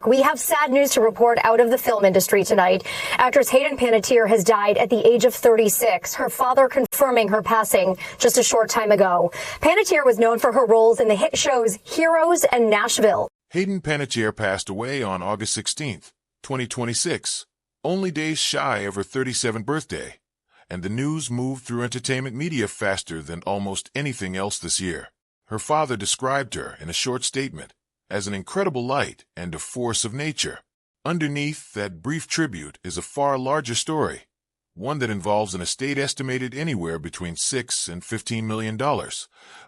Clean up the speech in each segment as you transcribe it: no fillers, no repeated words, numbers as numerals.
We have sad news to report out of the film industry tonight. Actress Hayden Panettiere has died at the age of 36, her father confirming her passing just a short time ago. Panettiere was known for her roles in the hit shows Heroes and Nashville. Hayden Panettiere passed away on August 16, 2026, only days shy of her 37th birthday, and the news moved through entertainment media faster than almost anything else this year. Her father described her in a short statement as an incredible light and a force of nature. Underneath that brief tribute is a far larger story, one that involves an estate estimated anywhere between $6 and $15 million,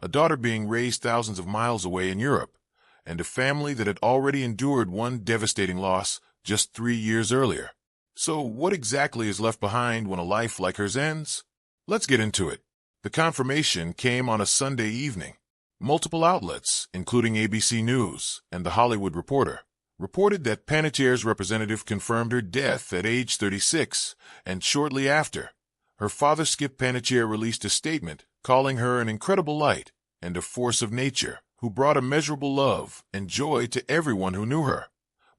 a daughter being raised thousands of miles away in Europe, and a family that had already endured one devastating loss just 3 years earlier. So what exactly is left behind when a life like hers ends? Let's get into it. The confirmation came on a Sunday evening. Multiple outlets, including ABC News and The Hollywood Reporter, reported that Panettiere's representative confirmed her death at age 36, and shortly after, her father Skip Panettiere released a statement calling her an incredible light and a force of nature who brought immeasurable love and joy to everyone who knew her,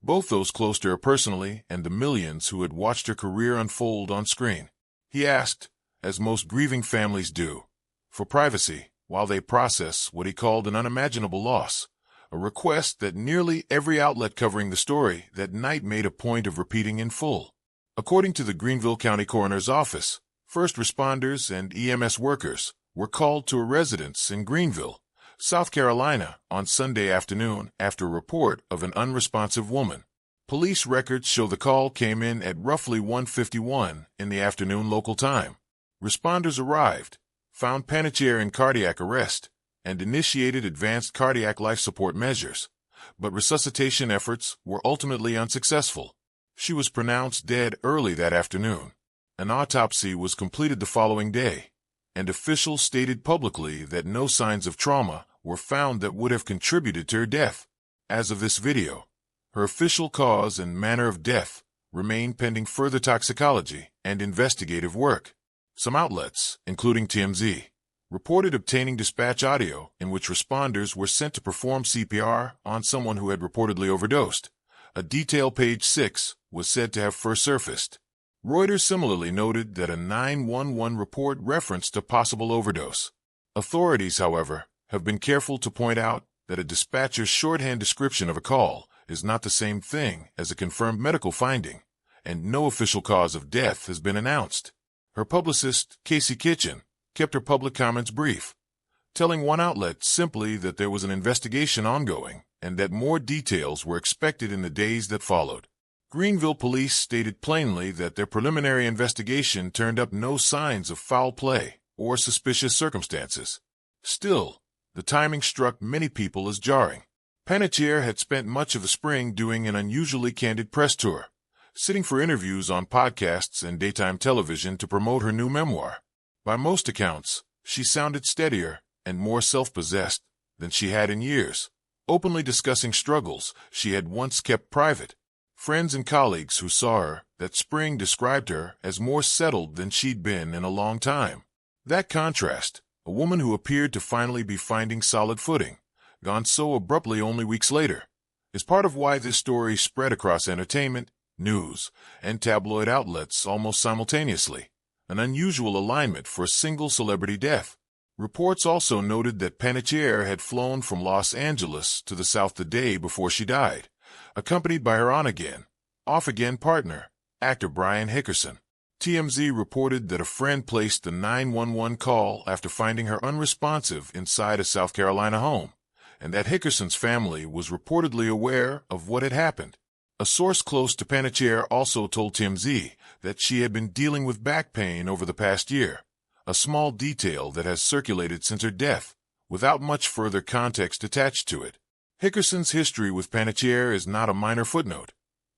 both those close to her personally and the millions who had watched her career unfold on screen. He asked, as most grieving families do, for privacy while they process what he called an unimaginable loss, a request that nearly every outlet covering the story that night made a point of repeating in full. According to the Greenville County Coroner's Office, first responders and EMS workers were called to a residence in Greenville, South Carolina, on Sunday afternoon after a report of an unresponsive woman. Police records show the call came in at roughly 1:51 in the afternoon local time. Responders arrived, found Panettiere in cardiac arrest, and initiated advanced cardiac life support measures, but resuscitation efforts were ultimately unsuccessful. She was pronounced dead early that afternoon. An autopsy was completed the following day, and officials stated publicly that no signs of trauma were found that would have contributed to her death. As of this video, her official cause and manner of death remain pending further toxicology and investigative work. Some outlets, including TMZ, reported obtaining dispatch audio in which responders were sent to perform CPR on someone who had reportedly overdosed. A detail page 6 was said to have first surfaced. Reuters similarly noted that a 911 report referenced a possible overdose. Authorities, however, have been careful to point out that a dispatcher's shorthand description of a call is not the same thing as a confirmed medical finding, and no official cause of death has been announced. Her publicist, Casey Kitchen, kept her public comments brief, telling one outlet simply that there was an investigation ongoing and that more details were expected in the days that followed. Greenville police stated plainly that their preliminary investigation turned up no signs of foul play or suspicious circumstances. Still, the timing struck many people as jarring. Panettiere had spent much of the spring doing an unusually candid press tour, sitting for interviews on podcasts and daytime television to promote her new memoir. By most accounts, she sounded steadier and more self-possessed than she had in years, openly discussing struggles she had once kept private. Friends and colleagues who saw her that spring described her as more settled than she'd been in a long time. That contrast, a woman who appeared to finally be finding solid footing, gone so abruptly only weeks later, is part of why this story spread across entertainment, news, and tabloid outlets almost simultaneously, an unusual alignment for a single celebrity death. Reports also noted that Panettiere had flown from Los Angeles to the South the day before she died, accompanied by her on-again, off-again partner, actor Brian Hickerson. TMZ reported that a friend placed the 911 call after finding her unresponsive inside a South Carolina home, and that Hickerson's family was reportedly aware of what had happened. A source close to Panettiere also told TMZ that she had been dealing with back pain over the past year, a small detail that has circulated since her death, without much further context attached to it. Hickerson's history with Panettiere is not a minor footnote.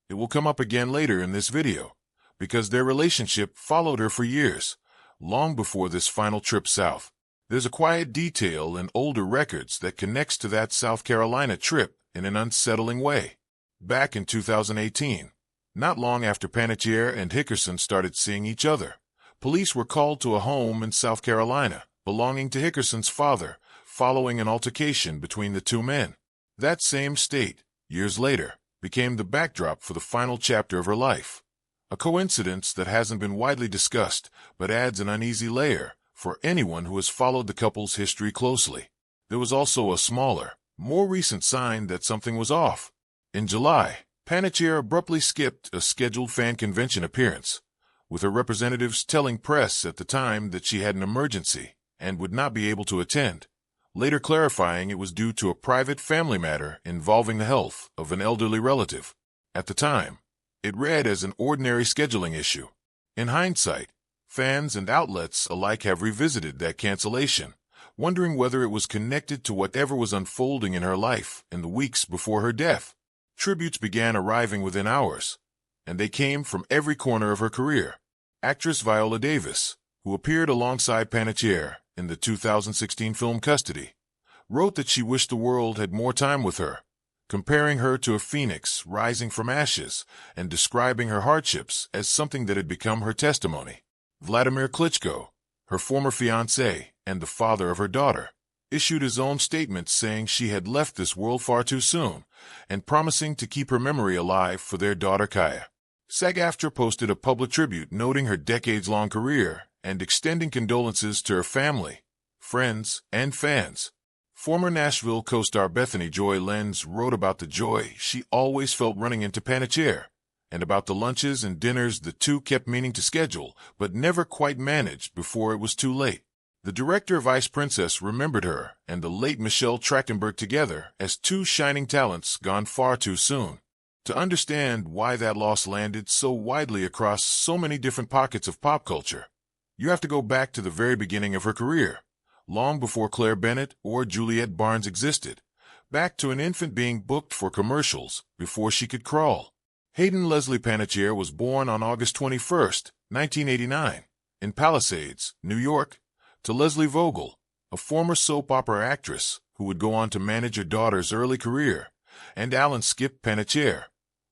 It will come up again later in this video, because their relationship followed her for years, long before this final trip south. There's a quiet detail in older records that connects to that South Carolina trip in an unsettling way. Back in 2018, not long after Panettiere and Hickerson started seeing each other, police were called to a home in South Carolina belonging to Hickerson's father following an altercation between the two men. That same state, years later, became the backdrop for the final chapter of her life. A coincidence that hasn't been widely discussed, but adds an uneasy layer for anyone who has followed the couple's history closely. There was also a smaller, more recent sign that something was off. In July, Panettiere abruptly skipped a scheduled fan convention appearance, with her representatives telling press at the time that she had an emergency and would not be able to attend, later clarifying it was due to a private family matter involving the health of an elderly relative. At the time, it read as an ordinary scheduling issue. In hindsight, fans and outlets alike have revisited that cancellation, wondering whether it was connected to whatever was unfolding in her life in the weeks before her death. Tributes began arriving within hours, and they came from every corner of her career. Actress Viola Davis, who appeared alongside Panettiere in the 2016 film Custody, wrote that she wished the world had more time with her, comparing her to a phoenix rising from ashes and describing her hardships as something that had become her testimony. Vladimir Klitschko, her former fiancé and the father of her daughter, issued his own statement saying she had left this world far too soon and promising to keep her memory alive for their daughter Kaya. SAG-AFTRA posted a public tribute noting her decades-long career and extending condolences to her family, friends, and fans. Former Nashville co-star Bethany Joy Lenz wrote about the joy she always felt running into Panettiere, and about the lunches and dinners the two kept meaning to schedule but never quite managed before it was too late. The director of Ice Princess remembered her and the late Michelle Trachtenberg together as two shining talents gone far too soon. To understand why that loss landed so widely across so many different pockets of pop culture, you have to go back to the very beginning of her career, long before Claire Bennett or Juliette Barnes existed, back to an infant being booked for commercials before she could crawl. Hayden Leslie Panettiere was born on August 21, 1989, in Palisades, New York, to Leslie Vogel, a former soap opera actress who would go on to manage her daughter's early career, and Alan Skip Panettiere,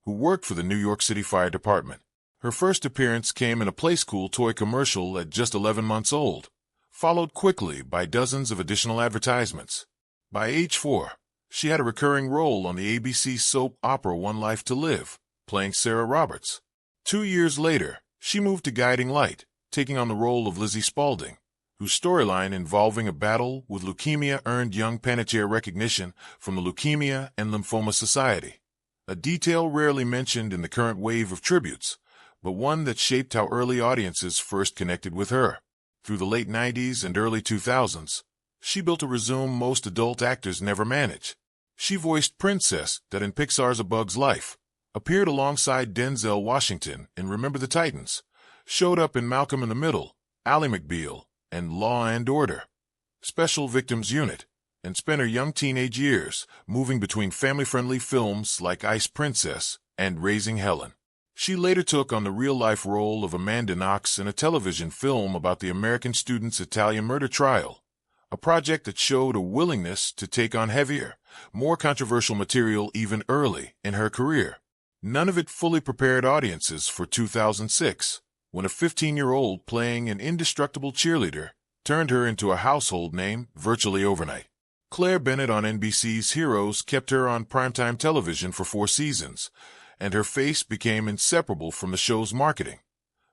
who worked for the New York City Fire Department. Her first appearance came in a Playskool toy commercial at just 11 months old, followed quickly by dozens of additional advertisements. By age 4, she had a recurring role on the ABC soap opera One Life to Live, playing Sarah Roberts. 2 years later, she moved to Guiding Light, taking on the role of Lizzie Spaulding, whose storyline involving a battle with leukemia earned young Panettiere recognition from the Leukemia and Lymphoma Society, a detail rarely mentioned in the current wave of tributes, but one that shaped how early audiences first connected with her. Through the late 90s and early 2000s, she built a resume most adult actors never manage. She voiced Princess that in Pixar's A Bug's Life, appeared alongside Denzel Washington in Remember the Titans, showed up in Malcolm in the Middle, Ally McBeal, and Law and Order, Special Victims Unit, and spent her young teenage years moving between family-friendly films like Ice Princess and Raising Helen. She later took on the real-life role of Amanda Knox in a television film about the American student's Italian murder trial, a project that showed a willingness to take on heavier, more controversial material even early in her career. None of it fully prepared audiences for 2006, when a 15-year-old playing an indestructible cheerleader turned her into a household name virtually overnight. Claire Bennett on NBC's Heroes kept her on primetime television for 4 seasons, and her face became inseparable from the show's marketing.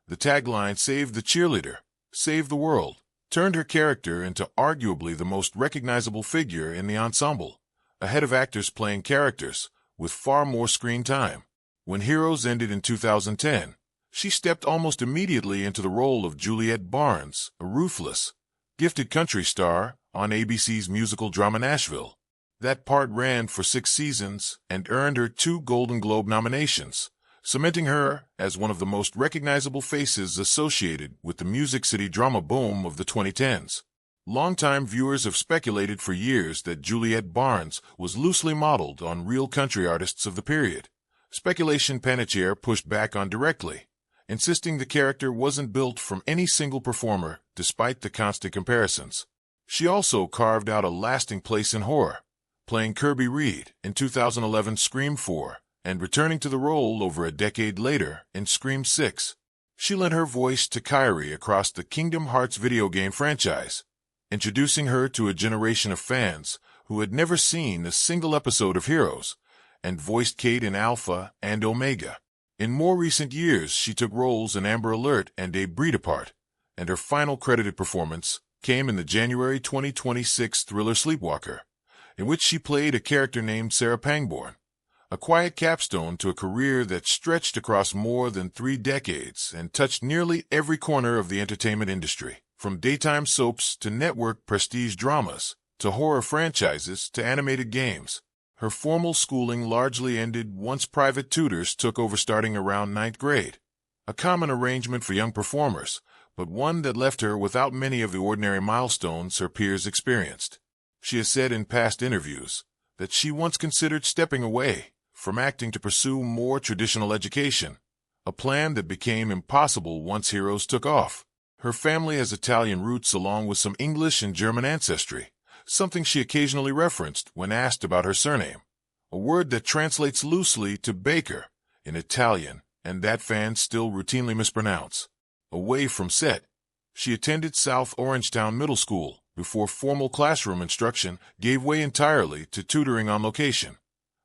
The tagline, "Save the Cheerleader, Save the World," turned her character into arguably the most recognizable figure in the ensemble, ahead of actors playing characters with far more screen time. When Heroes ended in 2010, she stepped almost immediately into the role of Juliette Barnes, a ruthless, gifted country star on ABC's musical drama Nashville. That part ran for 6 seasons and earned her 2 Golden Globe nominations, cementing her as one of the most recognizable faces associated with the Music City drama boom of the 2010s. Longtime viewers have speculated for years that Juliette Barnes was loosely modeled on real country artists of the period. Speculation Panettiere pushed back on directly, insisting the character wasn't built from any single performer despite the constant comparisons. She also carved out a lasting place in horror, playing Kirby Reed in 2011's Scream 4 and returning to the role over a decade later in Scream 6. She lent her voice to Kairi across the Kingdom Hearts video game franchise, introducing her to a generation of fans who had never seen a single episode of Heroes and voiced Kate in Alpha and Omega. In more recent years, she took roles in Amber Alert and A Breed Apart, and her final credited performance came in the January 2026 thriller Sleepwalker, in which she played a character named Sarah Pangborn, a quiet capstone to a career that stretched across more than 3 decades and touched nearly every corner of the entertainment industry, from daytime soaps to network prestige dramas, to horror franchises to animated games. Her formal schooling largely ended once private tutors took over starting around 9th grade, a common arrangement for young performers, but one that left her without many of the ordinary milestones her peers experienced. She has said in past interviews that she once considered stepping away from acting to pursue more traditional education, a plan that became impossible once Heroes took off. Her family has Italian roots along with some English and German ancestry, something she occasionally referenced when asked about her surname, a word that translates loosely to baker in Italian and that fans still routinely mispronounce. Away from set, she attended South Orangetown Middle School before formal classroom instruction gave way entirely to tutoring on location,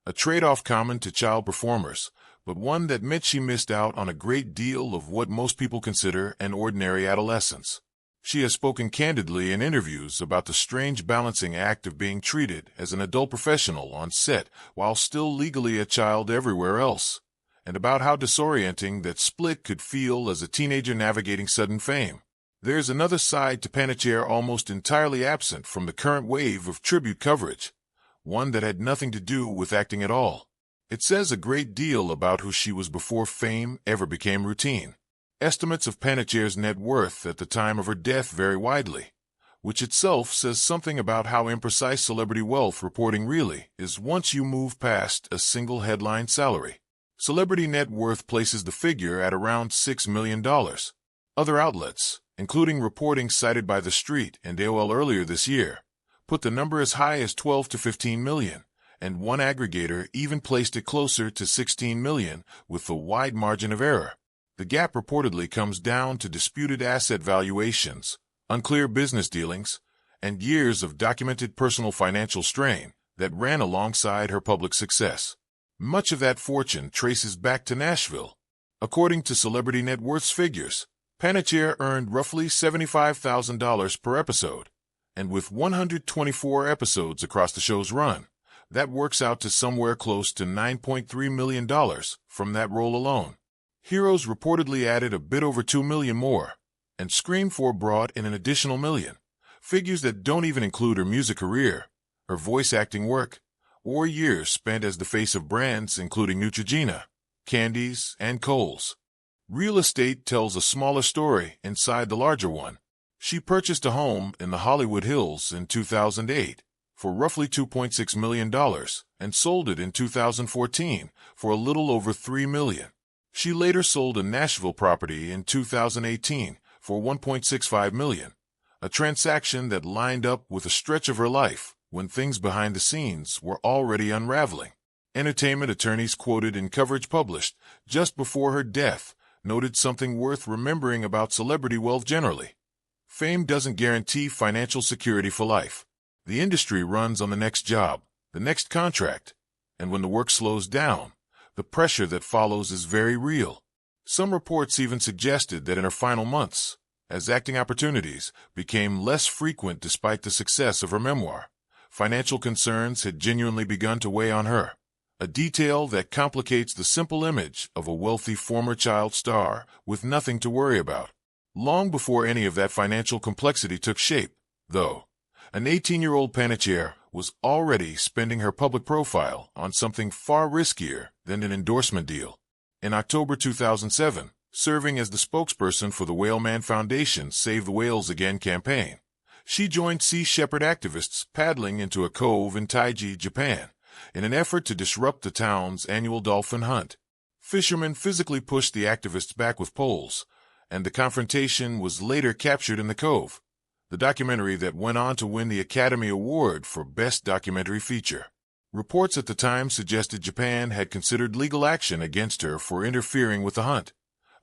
a trade-off common to child performers, but one that meant she missed out on a great deal of what most people consider an ordinary adolescence. She has spoken candidly in interviews about the strange balancing act of being treated as an adult professional on set while still legally a child everywhere else, and about how disorienting that split could feel as a teenager navigating sudden fame. There's another side to Panettiere almost entirely absent from the current wave of tribute coverage, one that had nothing to do with acting at all. It says a great deal about who she was before fame ever became routine. Estimates of Panettiere's net worth at the time of her death vary widely, which itself says something about how imprecise celebrity wealth reporting really is once you move past a single headline salary. Celebrity net worth places the figure at around $6 million. Other outlets, including reporting cited by The Street and AOL earlier this year, put the number as high as 12 to 15 million, and one aggregator even placed it closer to 16 million with a wide margin of error. The gap reportedly comes down to disputed asset valuations, unclear business dealings, and years of documented personal financial strain that ran alongside her public success. Much of that fortune traces back to Nashville. According to Celebrity Net Worth's figures, Panettiere earned roughly $75,000 per episode, and with 124 episodes across the show's run, that works out to somewhere close to $9.3 million from that role alone. Heroes reportedly added a bit over $2 million more, and Scream 4 brought in an additional $1 million, figures that don't even include her music career, her voice acting work, or years spent as the face of brands including Neutrogena, Candies, and Kohl's. Real estate tells a smaller story inside the larger one. She purchased a home in the Hollywood Hills in 2008 for roughly $2.6 million and sold it in 2014 for a little over $3 million. She later sold a Nashville property in 2018 for $1.65 million, a transaction that lined up with a stretch of her life when things behind the scenes were already unraveling. Entertainment attorneys quoted in coverage published just before her death noted something worth remembering about celebrity wealth generally. Fame doesn't guarantee financial security for life. The industry runs on the next job, the next contract, and when the work slows down, the pressure that follows is very real. Some reports even suggested that in her final months, as acting opportunities became less frequent despite the success of her memoir, financial concerns had genuinely begun to weigh on her, a detail that complicates the simple image of a wealthy former child star with nothing to worry about. Long before any of that financial complexity took shape, though, an 18-year-old Panettiere was already spending her public profile on something far riskier than an endorsement deal. In October 2007, serving as the spokesperson for the Whaleman Foundation's Save the Whales Again campaign, she joined Sea Shepherd activists paddling into a cove in Taiji, Japan, in an effort to disrupt the town's annual dolphin hunt. Fishermen physically pushed the activists back with poles, and the confrontation was later captured in the cove, the documentary that went on to win the Academy Award for Best Documentary Feature. Reports at the time suggested Japan had considered legal action against her for interfering with the hunt,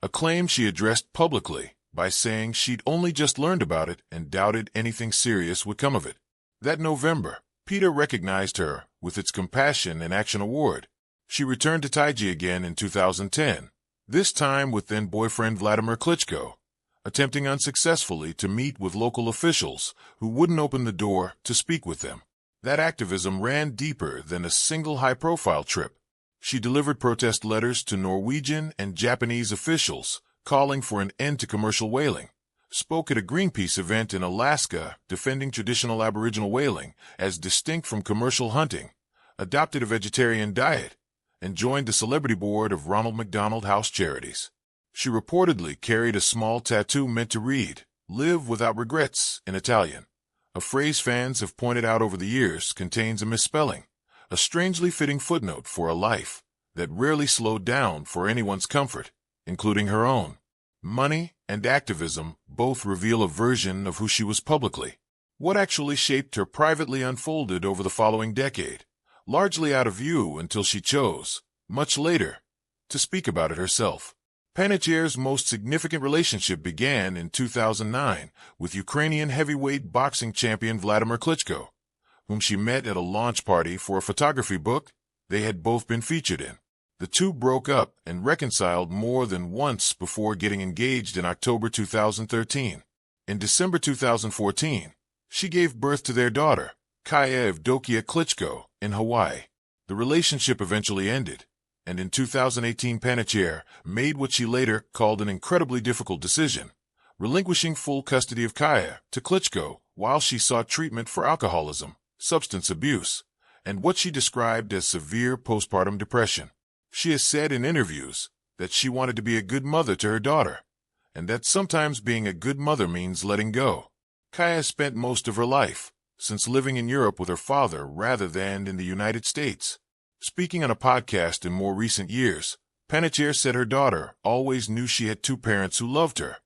a claim she addressed publicly by saying she'd only just learned about it and doubted anything serious would come of it. That November, PETA recognized her with its Compassion in Action Award, She returned to Taiji again in 2010, this time with then-boyfriend Vladimir Klitschko, attempting unsuccessfully to meet with local officials who wouldn't open the door to speak with them. That activism ran deeper than a single high-profile trip. She delivered protest letters to Norwegian and Japanese officials calling for an end to commercial whaling, spoke at a Greenpeace event in Alaska defending traditional Aboriginal whaling as distinct from commercial hunting, adopted a vegetarian diet, and joined the celebrity board of Ronald McDonald House Charities. She reportedly carried a small tattoo meant to read, "Live without regrets," in Italian. A phrase fans have pointed out over the years contains a misspelling, a strangely fitting footnote for a life that rarely slowed down for anyone's comfort, including her own. Money and activism both reveal a version of who she was publicly. What actually shaped her privately unfolded over the following decade, largely out of view until she chose, much later, to speak about it herself. Panettiere's most significant relationship began in 2009 with Ukrainian heavyweight boxing champion Vladimir Klitschko, whom she met at a launch party for a photography book they had both been featured in. The two broke up and reconciled more than once before getting engaged in October 2013. In December 2014, she gave birth to their daughter, Kaya Evdokia Klitschko, in Hawaii. The relationship eventually ended, and in 2018 Panettiere made what she later called an incredibly difficult decision, relinquishing full custody of Kaya to Klitschko while she sought treatment for alcoholism, substance abuse, and what she described as severe postpartum depression. She has said in interviews that she wanted to be a good mother to her daughter, and that sometimes being a good mother means letting go. Kaya spent most of her life since living in Europe with her father rather than in the United States. Speaking on a podcast in more recent years, Panettiere said her daughter always knew she had two parents who loved her,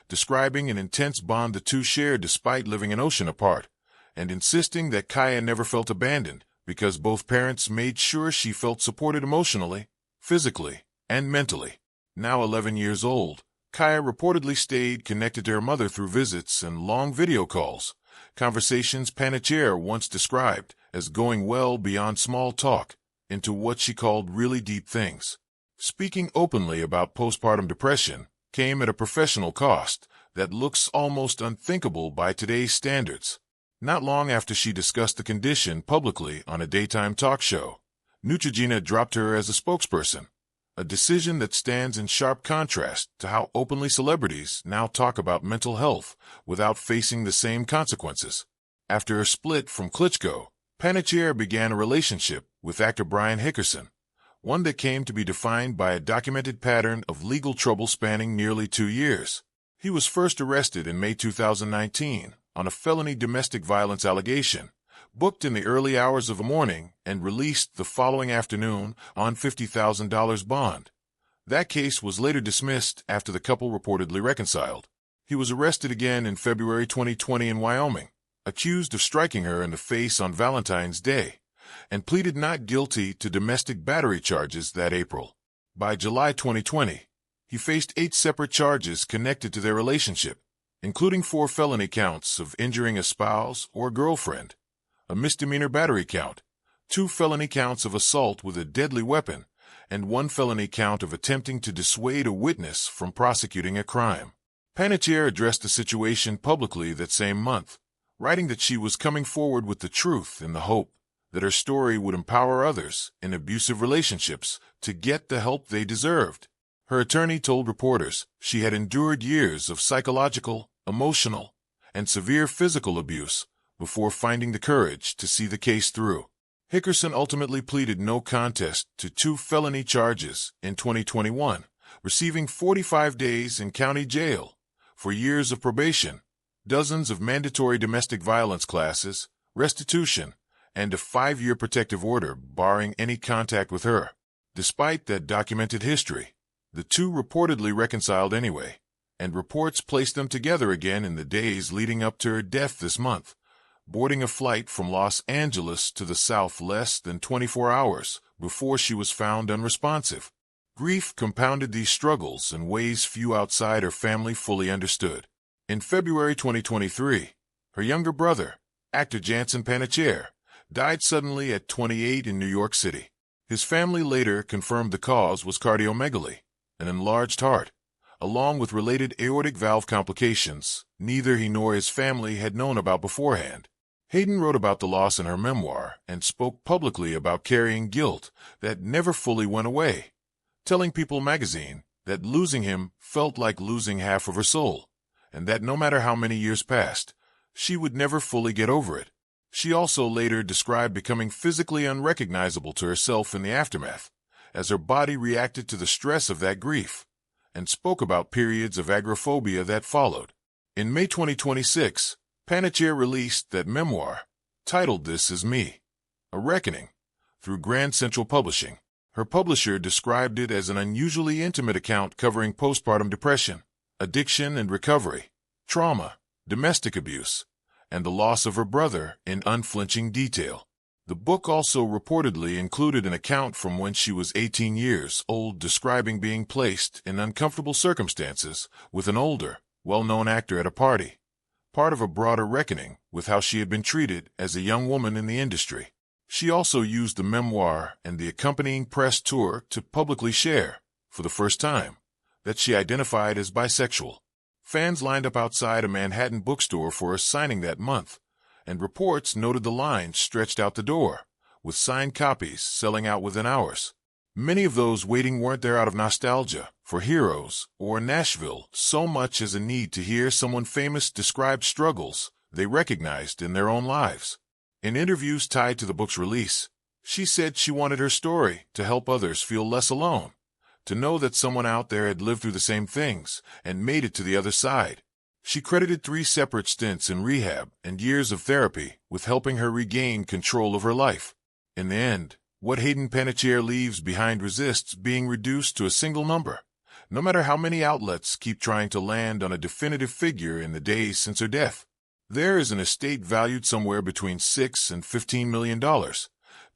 describing an intense bond the two shared despite living an ocean apart, and insisting that Kaya never felt abandoned because both parents made sure she felt supported emotionally, physically, and mentally. Now 11 years old, Kaya reportedly stayed connected to her mother through visits and long video calls, conversations Panettiere once described as going well beyond small talk into what she called really deep things. Speaking openly about postpartum depression came at a professional cost that looks almost unthinkable by today's standards. Not long after she discussed the condition publicly on a daytime talk show, Neutrogena dropped her as a spokesperson, a decision that stands in sharp contrast to how openly celebrities now talk about mental health without facing the same consequences. After her split from Klitschko, Panettiere began a relationship with actor Brian Hickerson, one that came to be defined by a documented pattern of legal trouble spanning nearly 2 years. He was first arrested in May 2019 on a felony domestic violence allegation, booked in the early hours of the morning, and released the following afternoon on $50,000 bond. That case was later dismissed after the couple reportedly reconciled. He was arrested again in February 2020 in Wyoming, accused of striking her in the face on Valentine's Day, and pleaded not guilty to domestic battery charges that April. By July 2020, he faced 8 separate charges connected to their relationship, including 4 felony counts of injuring a spouse or girlfriend, a misdemeanor battery count, 2 felony counts of assault with a deadly weapon, and 1 felony count of attempting to dissuade a witness from prosecuting a crime. Panettiere addressed the situation publicly that same month, writing that she was coming forward with the truth in the hope that her story would empower others in abusive relationships to get the help they deserved. Her attorney told reporters she had endured years of psychological, emotional, and severe physical abuse before finding the courage to see the case through. Hickerson ultimately pleaded no contest to 2 felony charges in 2021, receiving 45 days in county jail for years of probation, dozens of mandatory domestic violence classes, restitution, and a 5-year protective order barring any contact with her. Despite that documented history, the two reportedly reconciled anyway, and reports placed them together again in the days leading up to her death this month, boarding a flight from Los Angeles to the South less than 24 hours before she was found unresponsive. Grief compounded these struggles in ways few outside her family fully understood. In February 2023, her younger brother, actor Jansen Panettiere, died suddenly at 28 in New York City. His family later confirmed the cause was cardiomegaly, an enlarged heart, along with related aortic valve complications neither he nor his family had known about beforehand. Hayden wrote about the loss in her memoir and spoke publicly about carrying guilt that never fully went away, telling People magazine that losing him felt like losing half of her soul, and that no matter how many years passed, she would never fully get over it. She also later described becoming physically unrecognizable to herself in the aftermath, as her body reacted to the stress of that grief, and spoke about periods of agoraphobia that followed. In May 2026, Panettiere released that memoir, titled This Is Me, A Reckoning, through Grand Central Publishing. Her publisher described it as an unusually intimate account covering postpartum depression, addiction and recovery, trauma, domestic abuse, and the loss of her brother in unflinching detail. The book also reportedly included an account from when she was 18 years old describing being placed in uncomfortable circumstances with an older, well-known actor at a party, part of a broader reckoning with how she had been treated as a young woman in the industry. She also used the memoir and the accompanying press tour to publicly share, for the first time, that she identified as bisexual. Fans lined up outside a Manhattan bookstore for a signing that month, and reports noted the lines stretched out the door, with signed copies selling out within hours. Many of those waiting weren't there out of nostalgia for heroes or Nashville so much as a need to hear someone famous describe struggles they recognized in their own lives. In interviews tied to the book's release, she said she wanted her story to help others feel less alone, to know that someone out there had lived through the same things and made it to the other side. She credited 3 separate stints in rehab and years of therapy with helping her regain control of her life. In the end, what Hayden Panettiere leaves behind resists being reduced to a single number, no matter how many outlets keep trying to land on a definitive figure in the days since her death. There is an estate valued somewhere between $6 and $15 million,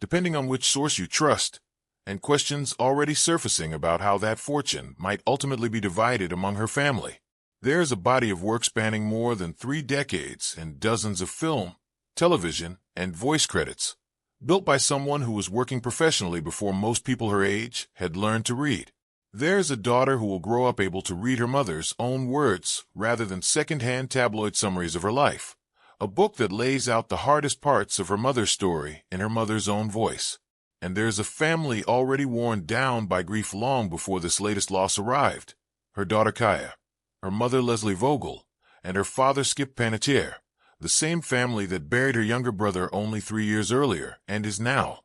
depending on which source you trust, and questions already surfacing about how that fortune might ultimately be divided among her family. There is a body of work spanning more than 3 decades and dozens of film, television, and voice credits, built by someone who was working professionally before most people her age had learned to read. There's a daughter who will grow up able to read her mother's own words rather than second-hand tabloid summaries of her life, a book that lays out the hardest parts of her mother's story in her mother's own voice. And there's a family already worn down by grief long before this latest loss arrived. Her daughter Kaya, her mother Leslie Vogel, and her father Skip Panettiere, the same family that buried her younger brother only 3 years earlier and is now,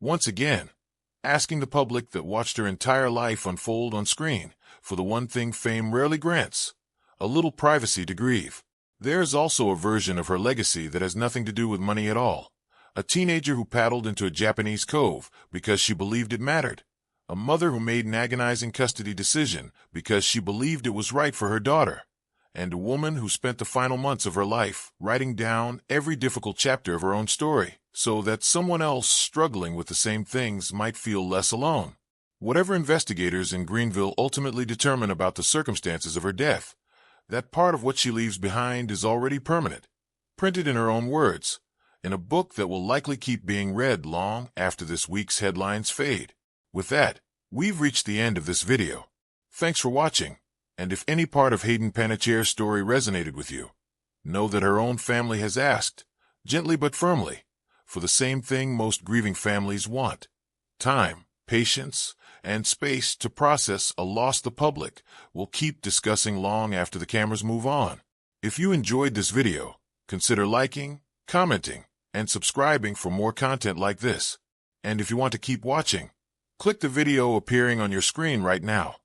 once again, asking the public that watched her entire life unfold on screen for the one thing fame rarely grants, a little privacy to grieve. There's also a version of her legacy that has nothing to do with money at all. A teenager who paddled into a Japanese cove because she believed it mattered. A mother who made an agonizing custody decision because she believed it was right for her daughter. And a woman who spent the final months of her life writing down every difficult chapter of her own story, so that someone else struggling with the same things might feel less alone. Whatever investigators in Greenville ultimately determine about the circumstances of her death, that part of what she leaves behind is already permanent, printed in her own words, in a book that will likely keep being read long after this week's headlines fade. With that, we've reached the end of this video. Thanks for watching, and if any part of Hayden Panettiere's story resonated with you, know that her own family has asked, gently but firmly, for the same thing most grieving families want: time, patience, and space to process a loss the public will keep discussing long after the cameras move on. If you enjoyed this video, consider liking, commenting, and subscribing for more content like this. And if you want to keep watching, click the video appearing on your screen right now.